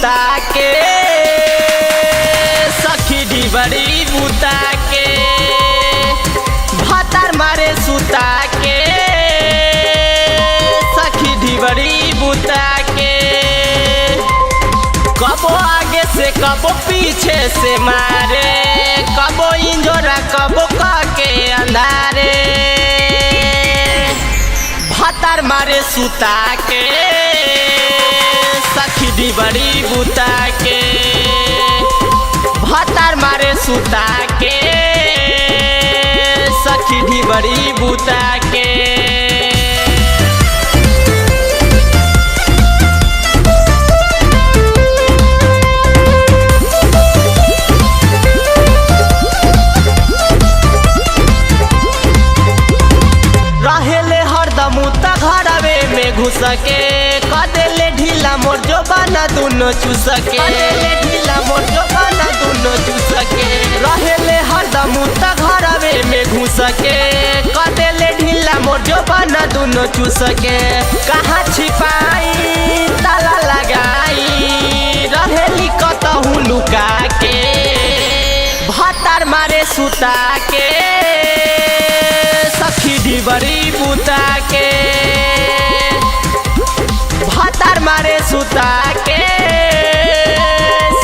सुता के सखी ढिबरी बुता के भातार मारे सुता के सखी ढिबरी बुता के कबो आगे से कबो पीछे से मारे कबो इंजोरा कबो के अंधारे भातार मारे सुता के सखी ढिबरी बुता के भातार मारे सुता के सखी ढिबरी बुता के घुस के कदेले ढीला मोर जो बना दोनों चूस के ढीला मोर जो बना दोनों चूस के रहेले हरदम उता घरवे में घुस के कदेले ढीला मोर जो बना दोनों चूस के कहाँ छिपाई ताला लगाई रहेली कतहु लुका के भातार मारे सुता के सखी ढिबरी बुता के भातार मारे सुता के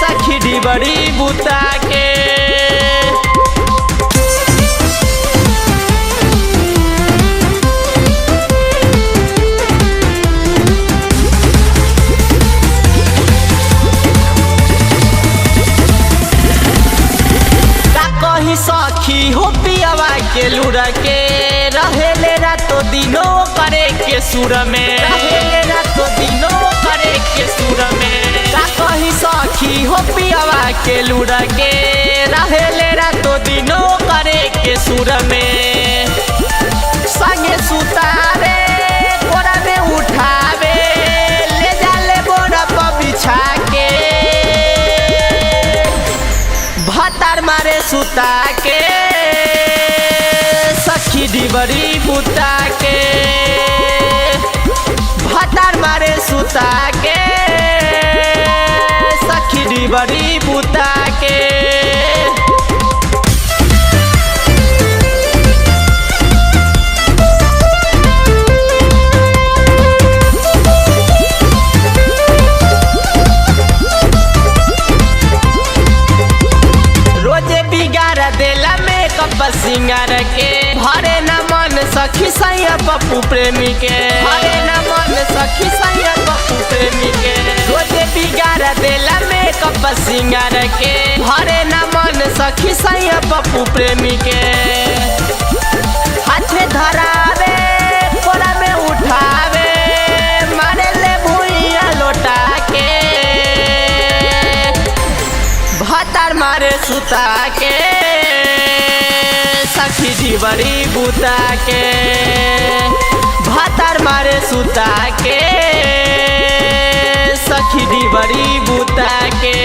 सखी ढिबरी बुता के का कही सखी हो पियावा के लुरा के रहेले रातो दिनो करे के सुर में रहेले रातो दिनो करे के सुर में का कही सखी हो पियावा के लुरा के रहेले रातो दिनो करे के सुर में संगे सुतावे कोरा में उठावे ले जाले बोरा पर बिछा के भातार मारे सुता के सखी ढिबरी बुता के भातार मारे सुता के सखी ढिबरी बुता के रोजे बिगाड़ देला मेकअप सिंगार के भरे न मन सखी सैया पप्पू प्रेमी के भरे न मन सखी सैया पप्पू प्रेमी के रोजे बिगाड़ देला मेकअप सिंगार के भरे न मन सखी सैया पप्पू प्रेमी के हाथ में धरावे कोरा में उठावे मारे ले भुइया लोटा के भातार मारे सुता के सखी ढिबरी बुता के भातार मारे सुता के सखी ढिबरी बुता के।